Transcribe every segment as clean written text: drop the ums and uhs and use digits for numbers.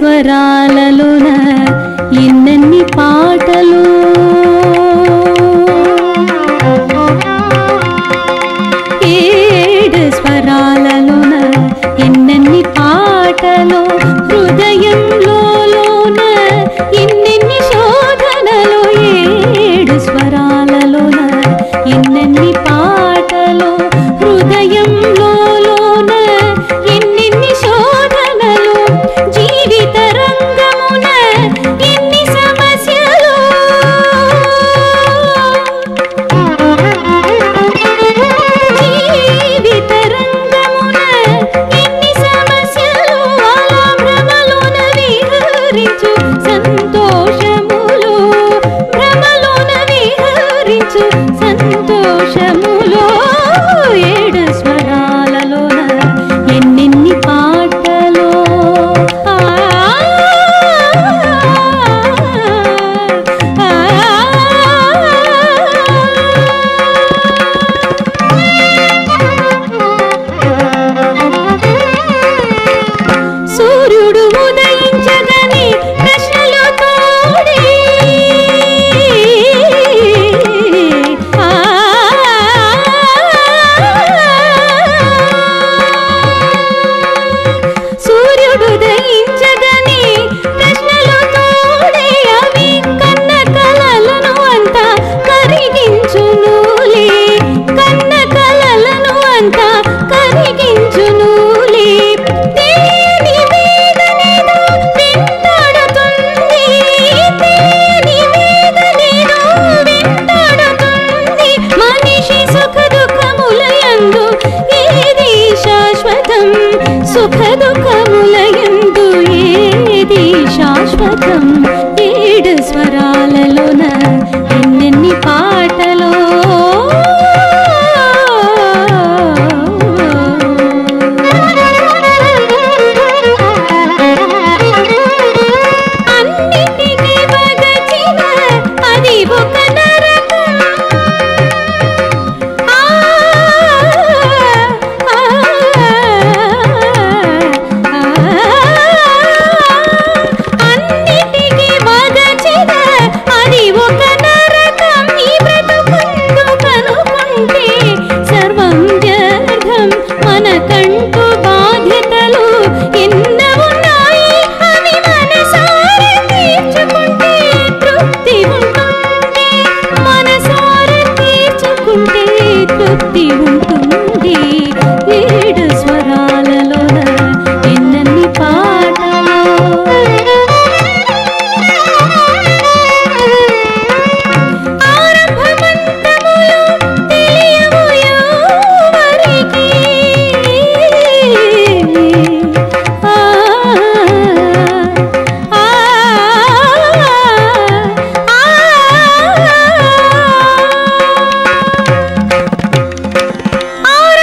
స్వరాలలోన ఎన్నెన్ని పాటలు ఏడు స్వరాలలోన ఎన్నెన్ని పాటలు హృదయంలోన ఎన్నెన్ని శోధనలు ఏడు స్వరాలలోన ఎన్నెన్ని పాటలు హృదయంలోన ఎన్నెన్ని శోధనలు జీవిత రంగమున ఎన్ని సమస్యలు జీవిత రంగమున ఎన్ని సమస్యలు అలా భ్రమలోన విహరించు సంతోషములు భ్రమలోన విహరించు సంతోషములో ఏడు స్వరాలలోన ఎన్నెన్ని పాటలో సూర్యుడు ఉదయించగని ప్రశ్నలు తోడి సూర్యుడు ఉదయించగని ప్రశ్నలు తోడే అవి కన్న కలలను అంతా కరిగించునులే కన్న కలలను అంతా కరిగించునులే తేని వేదనేదో వెంటాడుతుంది తేని వేదనేదో వెంటాడుతుంది మనిషి సుఖ దుఃఖములయందు ఏది శాశ్వతం సుఖ దుఃఖములయందు ఏది శాశ్వతం ఏడు స్వరాలలోన ఎన్నెన్ని పాటలో అన్నిటికీ వగచిన అది ఒక నరకం అన్నిటికీ వగచిన అది ఒక నరకం ఈ బ్రతుకుందు కనుకుంటే సర్వం వ్యర్థం మనకంటూ బాధ్యతలు ఎన్న ఉన్నాయి అవి మనసారా తీర్చుకుంటే తృప్తి ఉంటుంది మనసారా తీర్చుకుంటే తృప్తి ఉంటుంది ఏడు స్వరాలలోన ఎన్నెన్ని పాటలు ఆరంభమంతములు తెలియవు ఎవరికి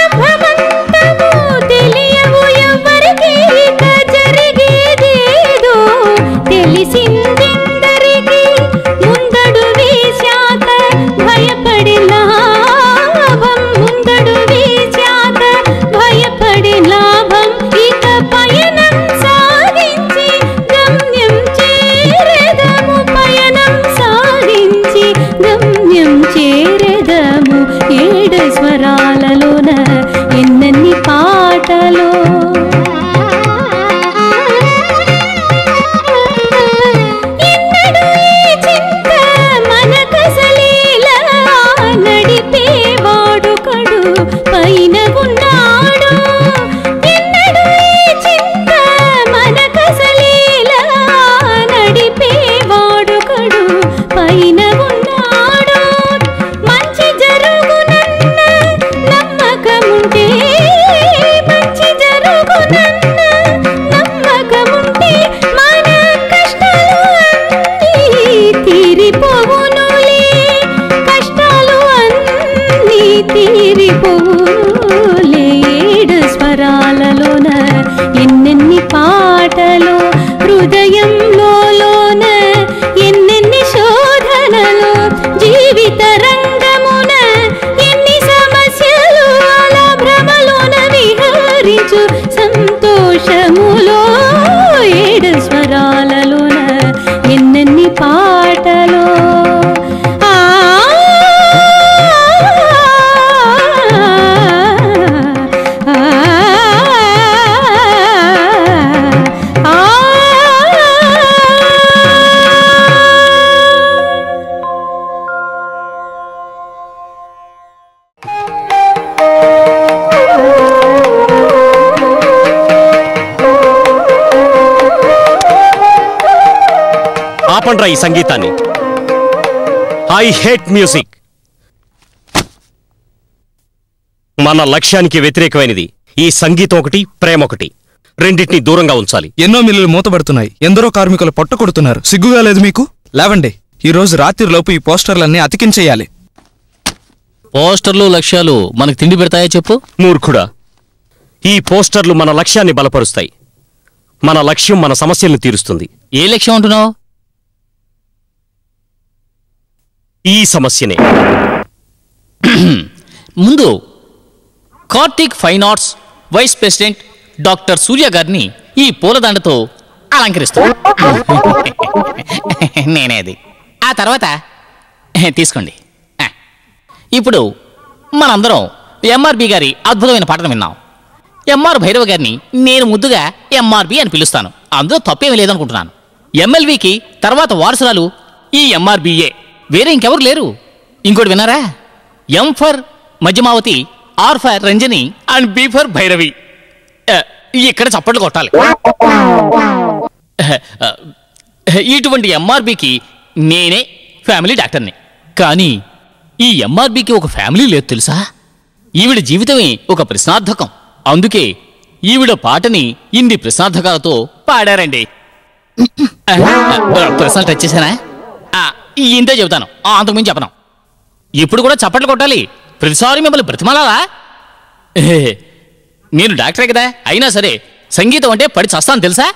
ఆరంభమంతము తెలియవు ఎవరికి ఇక జరిగేదేదో తెలిసిందెందరికి ముందడు వేశాక భయపడి లాభం ముందడు వేశాక భయపడి లాభం ఇక పయనం సాగించి గమ్యం చేరెదము పయనం సాగించి గమ్యం చేరెదము ఏడు స్వరాలలోన ఎన్నెన్ని పాటలో ఎన్నడూ ఈ చింత మనకసలీలా నడిపేవాడు కడు పైన ఉన్నాడు ఎన్నడూ ఈ చింత మనకసలీలా నడిపేవాడు కడు పైన ఉన్నాడు మంచి జరుగునన్న నమ్మకముంటే మంచి జరుగునన్న నమ్మకముంటే మన కష్టాలు అన్నీ తీరిపోవునులే కష్టాలు అన్నీ తీరిపోవునులే ఏడు స్వరాలలోన ఎన్నెన్ని పాటలు హృదయంలోన ఎన్నెన్ని శోధనలు జీవిత రంగమున ఎన్ని సమస్యలు అలా భ్రమలోన విహరించు సంతోషములో ఏడు స్వరాలు ఆపండ్రా ఈ సంగీతాన్ని. I hate music. మన లక్ష్యానికి వ్యతిరేకమైనది ఈ సంగీతం ఒకటి, ప్రేమ ఒకటి. రెండింటినీ దూరంగా ఉంచాలి. ఎన్నో మిల్లులు మూతబడుతున్నాయి, ఎందరో కార్మికులు పొట్ట కొడుతున్నారు. సిగ్గుగా లేదు మీకు? లేవండి, ఈ రోజు రాత్రిలోపు ఈ పోస్టర్లన్నీ అతికించేయాలి. పోస్టర్లు లక్ష్యాలు మనకు తిండి పెడతాయో చెప్పు. మూర్ఖుడా, ఈ పోస్టర్లు మన లక్ష్యాన్ని బలపరుస్తాయి. మన లక్ష్యం మన సమస్యలను తీరుస్తుంది. ఏ లక్ష్యం అంటున్నావు? ఈ సమస్యనే. ముందు Kartik fine arts vice president doctor Surya గారిని ఈ పూలదండతో అలంకరిస్తాను. నేనేది. ఆ తర్వాత తీసుకోండి. ఇప్పుడు మనందరం ఎంఆర్బి గారి అద్భుతమైన పాటను విన్నాం. ఎంఆర్ భైరవ గారిని నేను ముద్దుగా ఎంఆర్బి అని పిలుస్తాను. అందులో తప్పేమీ లేదనుకుంటున్నాను. ఎంఎల్వికి తర్వాత వారసురాలు ఈ ఎంఆర్బిఏ, వేరే ఇంకెవరు లేరు. ఇంకోటి విన్నారా? M for Madhyamavati, R for Ranjani and B for Bhairavi. ఇక్కడ చప్పట్లు కొట్టాలి. ఇటువంటి ఎంఆర్బికి నేనే ఫ్యామిలీ డాక్టర్ని. కానీ ఈ ఎంఆర్బికి ఒక ఫ్యామిలీ లేదు తెలుసా? ఈవిడ జీవితమే ఒక ప్రశ్నార్థకం. అందుకే ఈవిడ పాటని ఇన్ని ప్రశ్నార్థకాలతో పాడారండి. ప్రశ్నలు టచ్ చేశానా? ఇంతే చెబుతాను, అంతకుమించి చెప్పను. ఇప్పుడు కూడా చప్పట్లు కొట్టాలి. ప్రతిసారి మిమ్మల్ని బ్రతిమాలాలా? నేను డాక్టరే కదా, అయినా సరే సంగీతం అంటే పడి చస్తాను తెలుసా?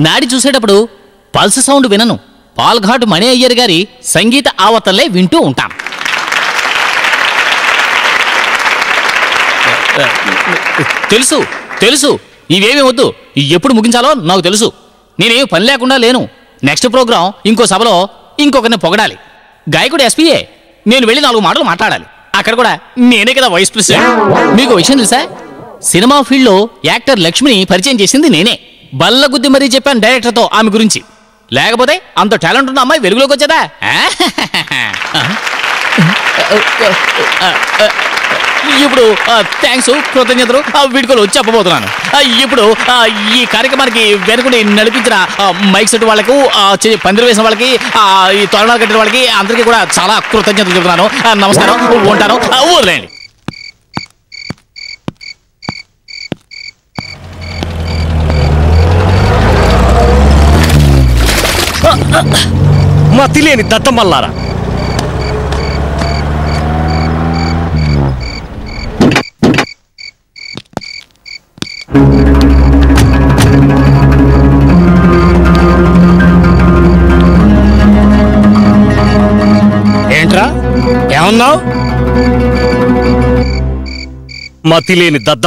నాడి చూసేటప్పుడు పల్స్ సౌండ్ వినను. పాల్ఘాటు మణి అయ్యర్ గారి సంగీత ఆవర్తనలే వింటూ ఉంటాను. తెలుసు తెలుసు, ఇవేమీ వద్దు. ఎప్పుడు ముగించాలో నాకు తెలుసు. నేనేమి పని లేకుండా లేను. నెక్స్ట్ ప్రోగ్రాం ఇంకో సభలో ఇంకొకరిని పొగడాలి. గాయకుడు ఎస్పీఏ. నేను వెళ్ళి 4 మాటలు మాట్లాడాలి. అక్కడ కూడా నేనే కదా వైస్ ప్రెసిడెంట్. మీకు విషయం తెలుసా? సినిమా ఫీల్డ్లో యాక్టర్ లక్ష్మిని పరిచయం చేసింది నేనే. బల్లగుద్ది మరీ చెప్పాను డైరెక్టర్తో ఆమె గురించి. లేకపోతే అంత టాలెంట్ ఉన్న అమ్మాయి వెలుగులోకి వచ్చేదా? ఇప్పుడు థ్యాంక్స్, కృతజ్ఞతలు, వీడుకోలు వచ్చి చెప్పబోతున్నాను. ఇప్పుడు ఈ కార్యక్రమానికి వెనుకని నడిపించిన మైక్ సెట్ వాళ్ళకు, పందిరి వేసిన వాళ్ళకి, ఈ తోరణాలు కట్టిన వాళ్ళకి అందరికీ కూడా చాలా కృతజ్ఞతలు చెబుతున్నాను. నమస్కారం, ఉంటాను. వదిలేండి. మతిలేని దద్దమల్లారా, ఏంట్రా ఏమన్నావు? మతిలేని దద్దం